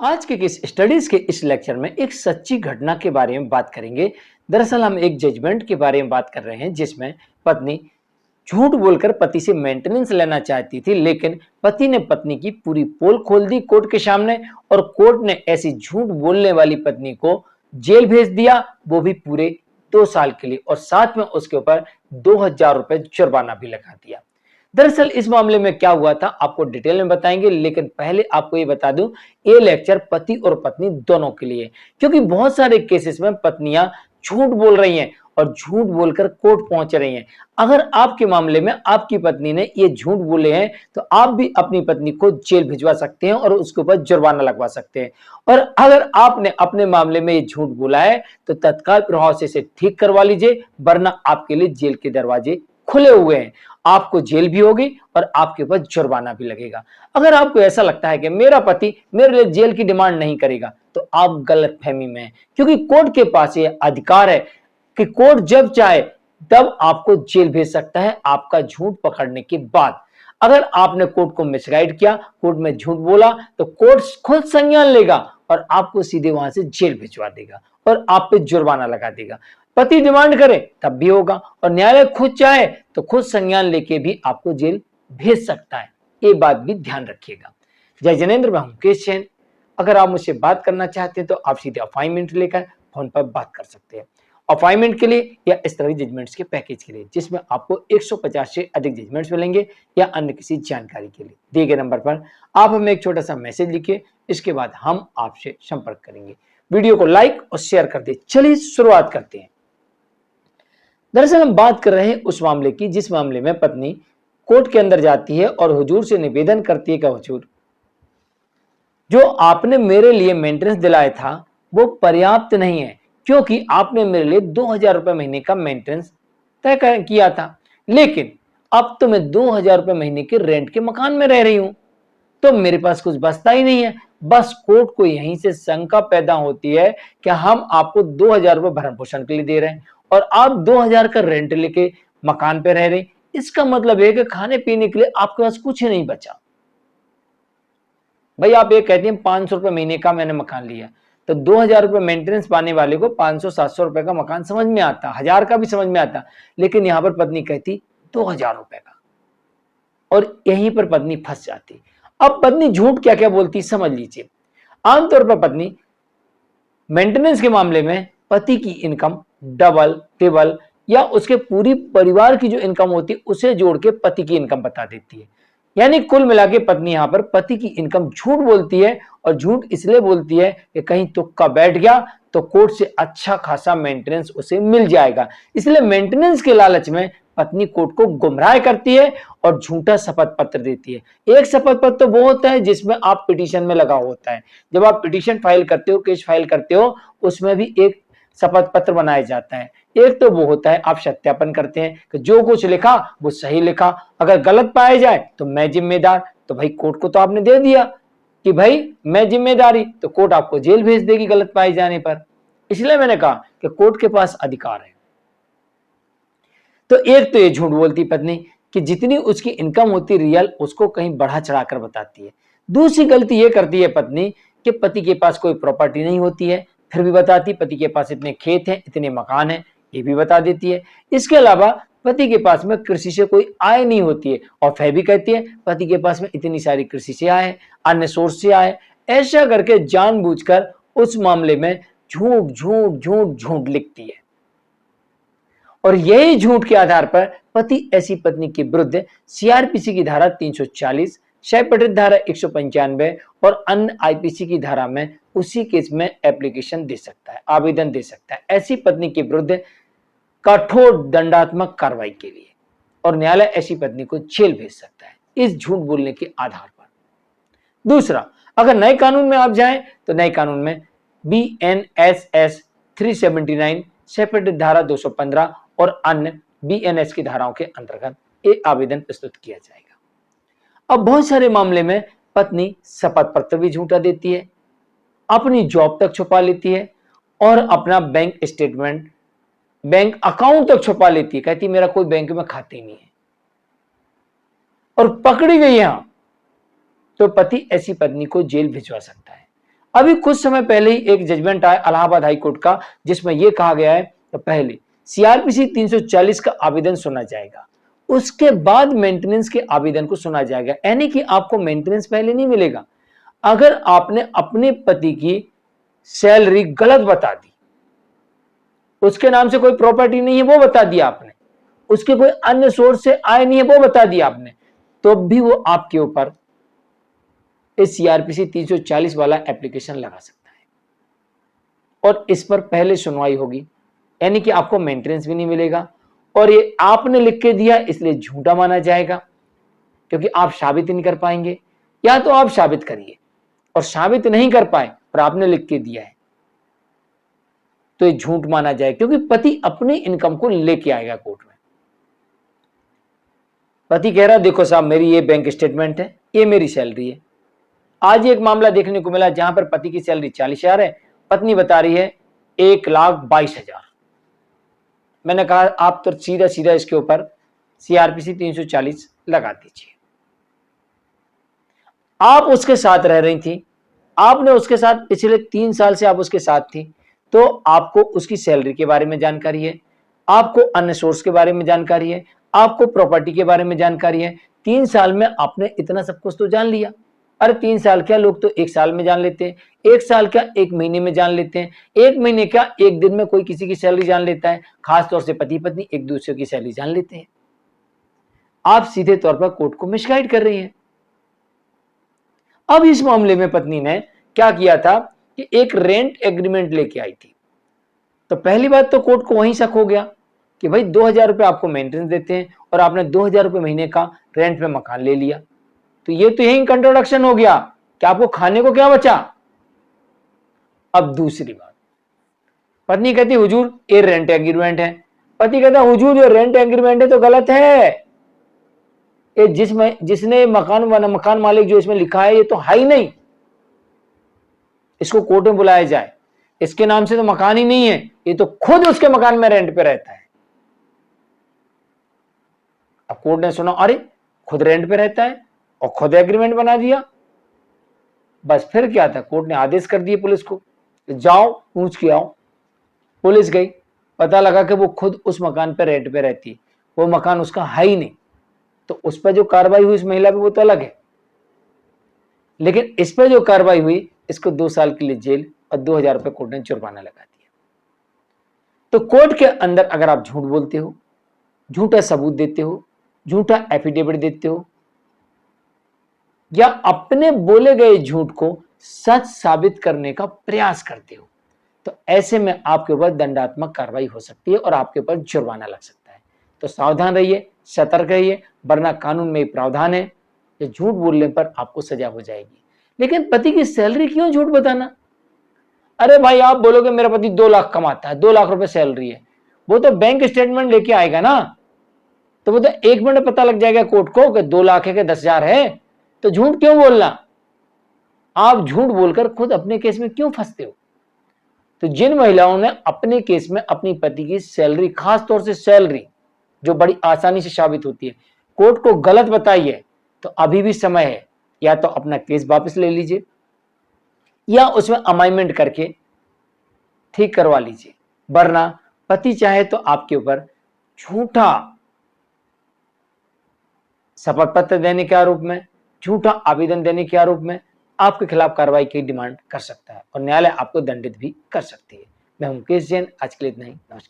आज के किस स्टडीज के इस लेक्चर में एक सच्ची घटना के बारे में बात करेंगे। दरअसल हम एक जजमेंट के बारे में बात कर रहे हैं जिसमें पत्नी झूठ बोलकर पति से मेंटेनेंस लेना चाहती थी, लेकिन पति ने पत्नी की पूरी पोल खोल दी कोर्ट के सामने और कोर्ट ने ऐसी झूठ बोलने वाली पत्नी को जेल भेज दिया, वो भी पूरे 2 साल के लिए, और साथ में उसके ऊपर 2,000 रुपए जुर्माना भी लगा दिया। दरअसल इस मामले में क्या हुआ था आपको डिटेल में बताएंगे, लेकिन पहले आपको ये बता दूं, ये लेक्चर पति और पत्नी दोनों के लिए, क्योंकि बहुत सारे केसेस में पत्नियां झूठ बोल रही हैं और झूठ बोलकर कोर्ट पहुंच रही हैं। अगर आपके मामले में आपकी पत्नी ने ये झूठ बोले हैं तो आप भी अपनी पत्नी को जेल भिजवा सकते हैं और उसके ऊपर जुर्माना लगवा सकते हैं। और अगर आपने अपने मामले में ये झूठ बोला है तो तत्काल प्रभाव से इसे ठीक करवा लीजिए, वरना आपके लिए जेल के दरवाजे खुले हुए हैं। आपको जेल भी होगी और आपके ऊपर जुर्माना भी लगेगा। अगर आपको ऐसा लगता है कि मेरा पति मेरे लिए जेल की डिमांड नहीं करेगा तो आप गलतफहमी में हैं, क्योंकि कोर्ट के पास ये अधिकार है कि कोर्ट जब चाहे तब आपको जेल भेज सकता है आपका झूठ पकड़ने के बाद। अगर आपने कोर्ट को मिसगाइड किया, कोर्ट में झूठ बोला, तो कोर्ट खुद संज्ञान लेगा और आपको सीधे वहां से जेल भिजवा देगा और आप पे जुर्माना लगा देगा। पति डिमांड करे तब भी होगा और न्यायालय खुद चाहे तो खुद संज्ञान लेके भी आपको जेल भेज सकता है। ये बात भी ध्यान रखिएगा। जय जनेन्द्र, मैं हूं मुकेश जैन। अगर आप मुझसे बात करना चाहते हैं तो आप सीधे अपॉइंटमेंट लेकर फोन पर बात कर सकते हैं। अपॉइंटमेंट के लिए या इस तरह की जजमेंट्स के पैकेज के लिए जिसमें आपको 150 से अधिक जजमेंट्स मिलेंगे या अन्य किसी जानकारी के लिए, दिए गए नंबर पर आप हमें एक छोटा सा मैसेज लिखिए। इसके बाद हम आपसे संपर्क करेंगे। वीडियो को लाइक और शेयर कर दे। चलिए शुरुआत करते हैं। दरअसल हम बात कर रहे हैं उस मामले की जिस मामले में पत्नी कोर्ट के अंदर जाती है और हुजूर से निवेदन करती है कि हुजूर, जो आपने मेरे लिए मेंटेनेंस दिलाया था वो पर्याप्त नहीं है, क्योंकि आपने मेरे लिए 2,000 रुपए महीने का मेंटेनेंस तय किया था, लेकिन अब तो मैं 2,000 रुपए महीने के रेंट के मकान में रह रही हूं, तो मेरे पास कुछ बचता ही नहीं है। बस कोर्ट को यहीं से शंका पैदा होती है कि हम आपको 2,000 रुपए भरण पोषण के लिए दे रहे हैं और आप 2,000 का रेंट लेके मकान पे रह रहे हैं। इसका मतलब है कि खाने पीने के लिए आपके पास कुछ नहीं बचा। भाई आप ये कहते हैं 500 रुपए महीने का मैंने मकान लिया, तो 2,000 रुपए मेंटेनेंस पाने वाले को 500-700 रुपए का मकान समझ में आता, 1,000 का भी समझ में आता, लेकिन यहां पर पत्नी कहती 2,000 रुपए का, और यहीं पर पत्नी फंस जाती। अब पत्नी झूठ क्या क्या बोलती समझ लीजिए। आमतौर पर पत्नी मेंटेनेंस के मामले में पति की इनकम डबल ट्रिपल या उसके पूरी परिवार की जो इनकम होती है उसे जोड़ के पति की इनकम बता देती है। यानी कुल मिला के पत्नी यहां पर पति की इनकम झूठ बोलती है, और झूठ इसलिए बोलती है कि कहीं तुक्का बैठ गया तो कोर्ट से अच्छा खासा मेंटेनेंस उसे मिल जाएगा। इसलिए मेंटेनेंस के लालच में पत्नी कोर्ट को गुमराह करती है और झूठा शपथ पत्र देती है। एक शपथ पत्र तो वो होता है जिसमें आप पिटीशन में लगा होता है, जब आप पिटीशन फाइल करते हो, केस फाइल करते हो, उसमें भी एक शपथ पत्र बनाया जाता है। एक तो वो होता है आप सत्यापन करते हैं कि जो कुछ लिखा वो सही लिखा, अगर गलत पाया जाए तो मैं जिम्मेदार। तो भाई कोर्ट को तो आपने दे दिया कि भाई मैं जिम्मेदारी, तो कोर्ट आपको जेल भेज देगी गलत पाए जाने पर। इसलिए मैंने कहा कि कोर्ट के पास अधिकार है। तो एक तो ये झूठ बोलती पत्नी कि जितनी उसकी इनकम होती रियल उसको कहीं बढ़ा चढ़ाकर बताती है। दूसरी गलती ये करती है पत्नी कि पति के पास कोई प्रॉपर्टी नहीं होती है, फिर भी बताती पति के पास इतने खेत हैं, इतने मकान हैं, ये भी बता देती है। इसके अलावा पति के पास में कृषि से कोई आय नहीं होती है और फिर भी कहती है पति के पास में इतनी सारी कृषि से आय है, अन्य सोर्स से आय। ऐसा करके जानबूझकर उस मामले में झूठ झूठ झूठ झूठ लिखती है, और यही झूठ के आधार पर पति ऐसी पत्नी के विरुद्ध सीआरपीसी की धारा 340, शैक्षणिक धारा 195 और अन्य आईपीसी की धारा में उसी केस में एप्लीकेशन दे सकता है, आवेदन दे सकता है ऐसी पत्नी के विरुद्ध कठोर दंडात्मक कार्रवाई के लिए, और न्यायालय ऐसी पत्नी को जेल भेज सकता है इस झूठ बोलने के आधार पर। दूसरा, अगर नए कानून में आप जाएं तो नए कानून में BNSS 379, सेपरेट धारा 215 और अन्य BNS की धाराओं के अंतर्गत एक आवेदन प्रस्तुत किया जाएगा। अब बहुत सारे मामले में पत्नी शपथ पत्र भी झूठा देती है, अपनी जॉब तक छुपा लेती है और अपना बैंक स्टेटमेंट, बैंक अकाउंट तक छुपा लेती है, कहती मेरा कोई बैंक में खाते नहीं है, और पकड़ी गई यहां तो पति ऐसी पत्नी को जेल भिजवा सकता है। अभी कुछ समय पहले ही एक जजमेंट आया इलाहाबाद हाई कोर्ट का, जिसमें यह कहा गया है कि पहले सीआरपीसी 340 का आवेदन सुना जाएगा, उसके बाद मेंटेनेंस के आवेदन को सुना जाएगा। यानी कि आपको मेंटेनेंस पहले नहीं मिलेगा। अगर आपने अपने पति की सैलरी गलत बता दी, उसके नाम से कोई प्रॉपर्टी नहीं है वो बता दिया आपने, उसके कोई अन्य सोर्स से आय नहीं है वो बता दिया आपने, तो भी वो आपके ऊपर इस सीआरपीसी 340 वाला एप्लीकेशन लगा सकता है और इस पर पहले सुनवाई होगी। यानी कि आपको मेंटेनेंस भी नहीं मिलेगा और ये आपने लिख के दिया इसलिए झूठा माना जाएगा, क्योंकि आप साबित ही नहीं कर पाएंगे। या तो आप साबित करिए और साबित नहीं कर पाए और आपने लिख के दिया है तो ये झूठ माना जाए, क्योंकि पति अपनी इनकम को लेके आएगा कोर्ट में। पति कह रहा देखो साहब मेरी ये बैंक स्टेटमेंट है, ये मेरी सैलरी है। आज एक मामला देखने को मिला जहां पर पति की सैलरी 40,000 है, पत्नी बता रही है 1,22,000। मैंने कहा आप तो सीधा सीधा इसके ऊपर सीआरपीसी 340 लगा दीजिए। आप उसके साथ रह रही थी, आपने उसके साथ पिछले 3 साल से आप उसके साथ थी, तो आपको उसकी सैलरी के बारे में जानकारी है, आपको अन्य सोर्स के बारे में जानकारी है, आपको प्रॉपर्टी के बारे में जानकारी है। 3 साल में आपने इतना सब कुछ तो जान लिया। अरे 3 साल क्या, लोग तो 1 साल में जान लेते हैं, 1 साल क्या 1 महीने में जान लेते हैं, 1 महीने क्या 1 दिन में कोई किसी की सैलरी जान लेता है। खासतौर से पति पत्नी एक दूसरे की सैलरी जान लेते हैं। आप सीधे तौर पर कोर्ट को मिसगाइड कर रही हैं। अब इस मामले में पत्नी ने क्या किया था कि एक रेंट एग्रीमेंट लेके आई थी। तो पहली बात तो कोर्ट को वहीं शक हो गया कि भाई 2,000 रुपए आपको मेंटेनेंस देते हैं और आपने 2,000 रुपए महीने का रेंट पे मकान ले लिया, तो ये तो यही कंट्रोडक्शन हो गया कि आपको खाने को क्या बचा। अब दूसरी बात, पत्नी कहती हुजूर ये रेंट एग्रीमेंट है, पति कहता हुजूर ये रेंट एग्रीमेंट है तो गलत है, ये जिसने मकान मालिक जो इसमें लिखा है ये तो है ही नहीं, इसको कोर्ट में बुलाया जाए, इसके नाम से तो मकान ही नहीं है, ये तो खुद उसके मकान में रेंट पे रहता है। अब कोर्ट ने सुना अरे खुद रेंट पे रहता है और खुद एग्रीमेंट बना दिया। बस फिर क्या था, कोर्ट ने आदेश कर दिए पुलिस को, जाओ पूछ के आओ। पुलिस गई, पता लगा कि वो खुद उस मकान पे रेंट पे रहती है, वो मकान उसका है ही नहीं। तो उस पर जो कार्रवाई हुई इस महिला पे वो तो अलग है, लेकिन इस पर जो कार्रवाई हुई इसको 2 साल के लिए जेल और 2,000 रुपए कोर्ट ने जुर्माना लगा दिया। तो कोर्ट के अंदर अगर आप झूठ बोलते हो, झूठा सबूत देते हो, झूठा एफिडेविट देते हो या अपने बोले गए झूठ को सच साबित करने का प्रयास करते हो, तो ऐसे में आपके ऊपर दंडात्मक कार्रवाई हो सकती है और आपके ऊपर जुर्माना लग सकता है। तो सावधान रहिए, सतर्क रहिए, वरना कानून में प्रावधान है कि झूठ बोलने पर आपको सजा हो जाएगी। लेकिन पति की सैलरी क्यों झूठ बताना? अरे भाई आप बोलोगे मेरा पति 2 लाख कमाता है, 2 लाख रुपए सैलरी है, वो तो बैंक स्टेटमेंट लेके आएगा ना, तो वो तो 1 मिनट पता लग जाएगा कोर्ट को कि 2 लाख है कि 10,000 है, तो झूठ क्यों बोलना? आप झूठ बोलकर खुद अपने केस में क्यों फंसते हो? तो जिन महिलाओं ने अपने केस में अपनी पति की सैलरी, खास तौर से सैलरी जो बड़ी आसानी से साबित होती है, कोर्ट को गलत बताई है, तो अभी भी समय है, या तो अपना केस वापस ले लीजिए या उसमें अमाइंडमेंट करके ठीक करवा लीजिए, वरना पति चाहे तो आपके ऊपर झूठा शपथ पत्र देने के आरोप में, झूठा आवेदन देने के आरोप में आपके खिलाफ कार्रवाई की डिमांड कर सकता है और न्यायालय आपको दंडित भी कर सकती है। मैं हूं मुकेश जैन, आज के लिए इतना ही। नमस्कार।